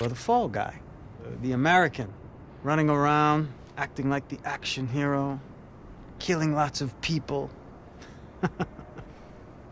Or the fall guy. The American. Running around, acting like the action hero. Killing lots of people.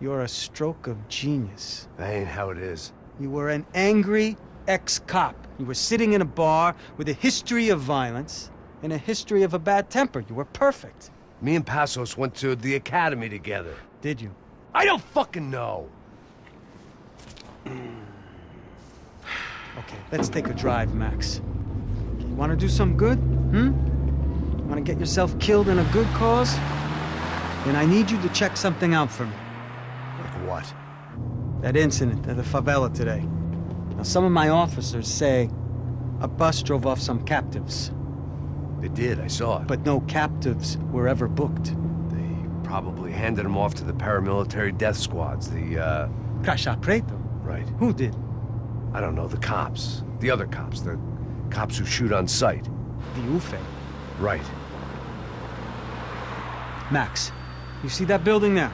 You're a stroke of genius. That ain't how it is. You were an angry ex-cop. You were sitting in a bar with a history of violence and a history of a bad temper. You were perfect. Me and Passos went to the academy together. Did you? I don't fucking know. Okay, let's take a drive, Max. You want to do some good? Want to get yourself killed in a good cause? Then I need you to check something out for me. Like what? That incident at the favela today. Now, some of my officers say a bus drove off some captives. They did, I saw it. But no captives were ever booked. They probably handed them off to the paramilitary death squads, the, Caixa Preto? Right. Who did? I don't know, the cops. The other cops, the cops who shoot on sight. The UFE. Right. Max, you see that building there?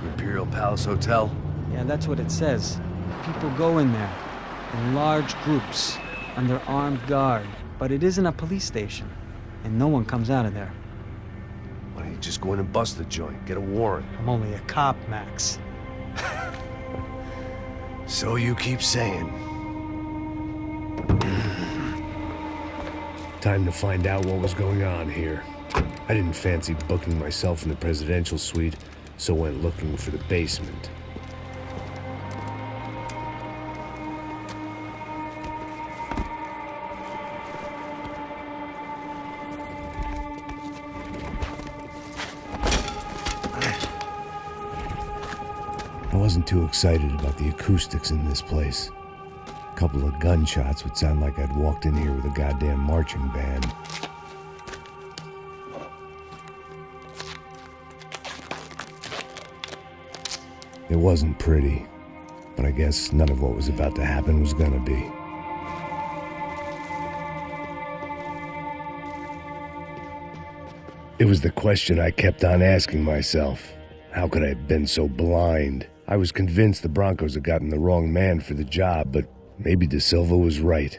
Imperial Palace Hotel? Yeah, that's what it says. People go in there, in large groups, under armed guard. But it isn't a police station, and no one comes out of there. Why don't you just go in and bust the joint, get a warrant? I'm only a cop, Max. So you keep saying. Time to find out what was going on here. I didn't fancy booking myself in the presidential suite, so went looking for the basement. I wasn't too excited about the acoustics in this place. A couple of gunshots would sound like I'd walked in here with a goddamn marching band. It wasn't pretty, but I guess none of what was about to happen was gonna be. It was the question I kept on asking myself. How could I have been so blind? I was convinced the Broncos had gotten the wrong man for the job, but maybe De Silva was right.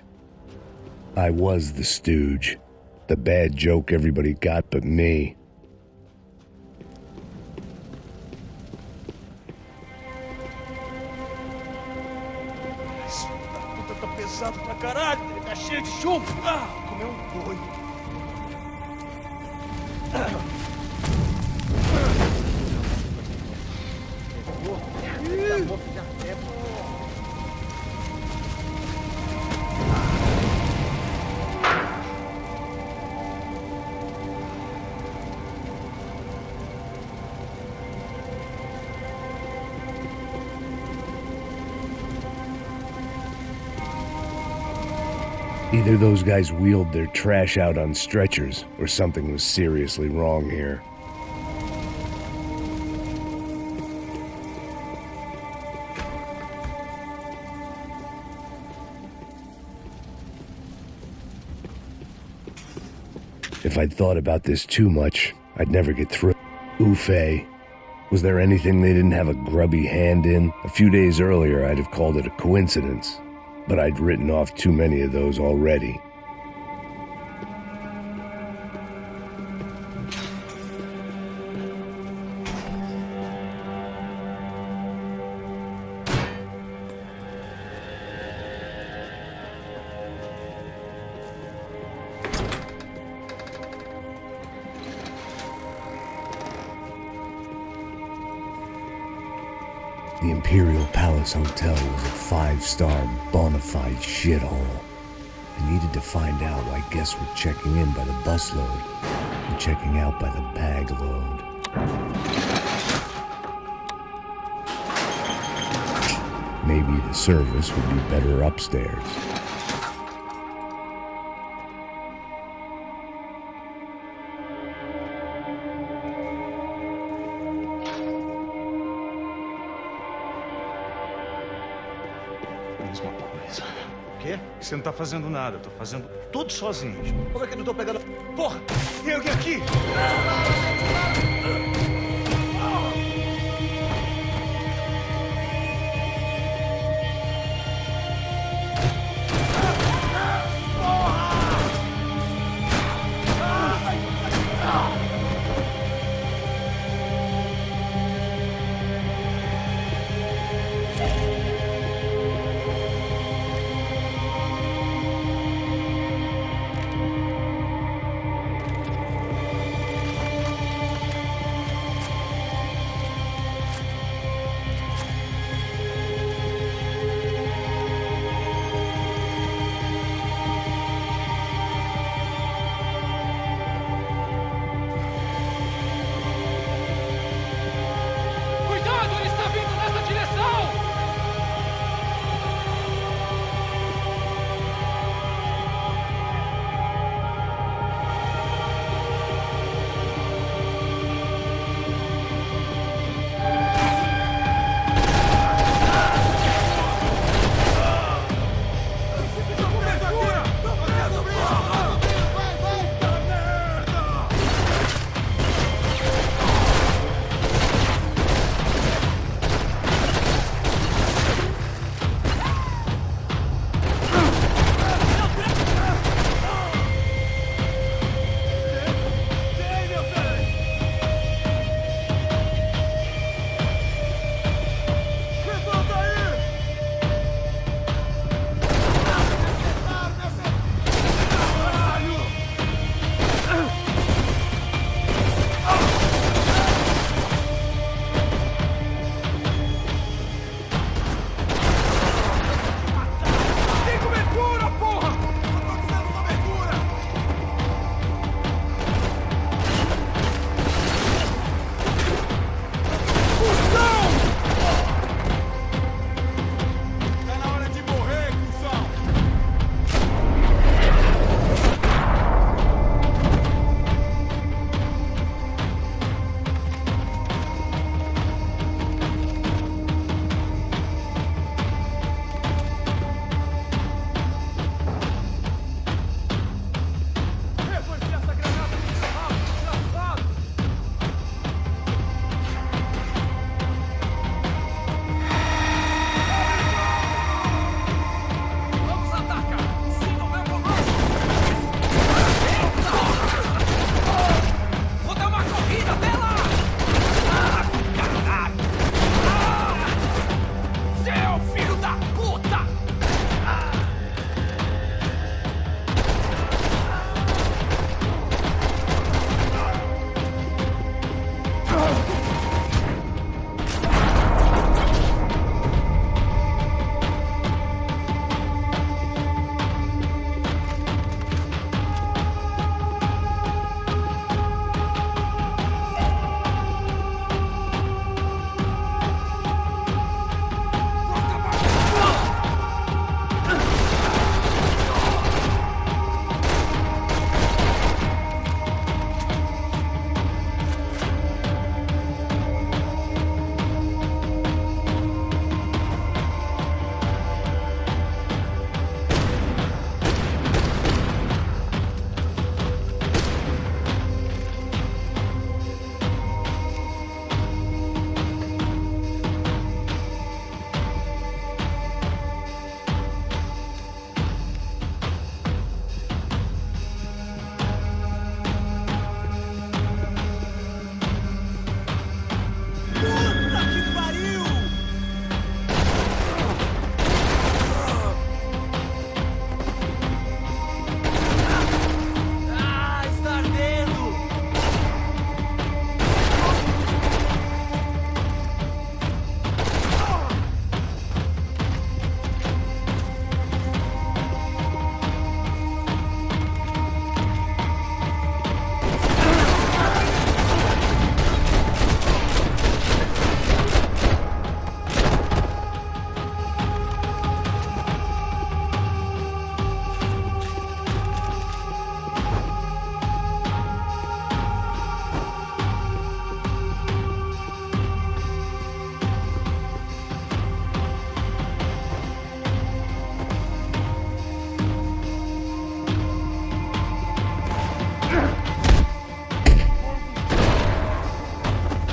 I was the stooge. The bad joke everybody got but me. Puta, tá pesado pra caralho, ele tá cheio de chumbo. Comeu boi. Either those guys wheeled their trash out on stretchers, or something was seriously wrong here. If I'd thought about this too much, I'd never get through. Ufe. Was there anything they didn't have a grubby hand in? A few days earlier, I'd have called it a coincidence, but I'd written off too many of those already. The Imperial Palace Hotel was a five-star, bona fide shithole. I needed to find out why guests were checking in by the busload and checking out by the bag load. Maybe the service would be better upstairs. Mesma coisa. O quê? Você não tá fazendo nada, eu tô fazendo tudo sozinho. Como é que eu não tô pegando... Porra! Tem alguém aqui!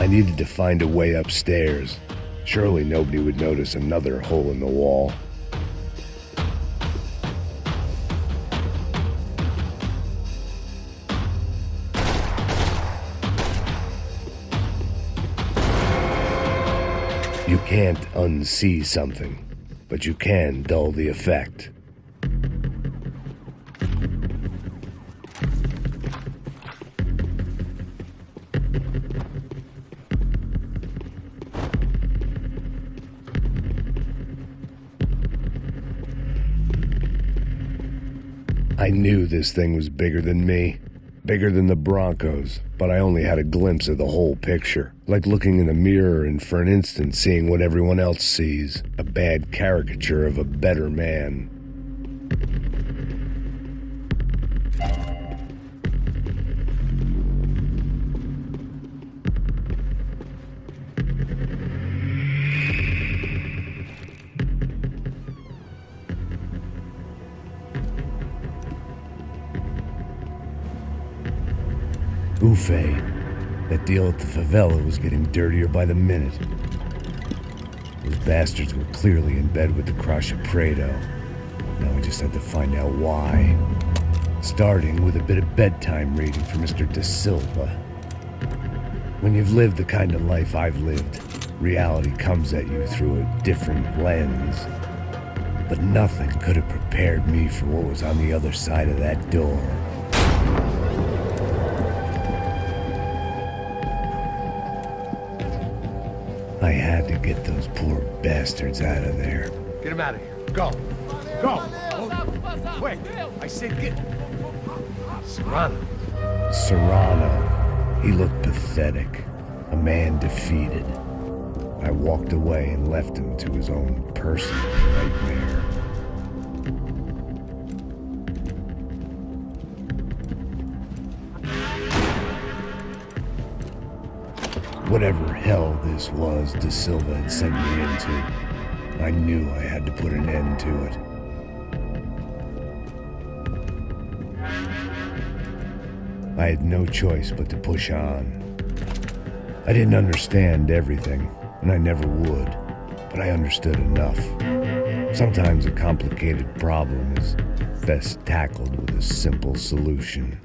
I needed to find a way upstairs. Surely nobody would notice another hole in the wall. You can't unsee something, but you can dull the effect. I knew this thing was bigger than me, bigger than the Broncos, but I only had a glimpse of the whole picture, like looking in a mirror and for an instant seeing what everyone else sees, a bad caricature of a better man. That deal at the favela was getting dirtier by the minute. Those bastards were clearly in bed with the Crusher Prado. Now we just had to find out why. Starting with a bit of bedtime reading for Mr. De Silva. When you've lived the kind of life I've lived, reality comes at you through a different lens. But nothing could have prepared me for what was on the other side of that door. I had to get those poor bastards out of there. Get him out of here. Go. Go. Oh, wait. I said get... Serrano. Serrano. He looked pathetic. A man defeated. I walked away and left him to his own personal nightmare. Whatever hell this was De Silva had sent me into, I knew I had to put an end to it. I had no choice but to push on. I didn't understand everything, and I never would, but I understood enough. Sometimes a complicated problem is best tackled with a simple solution.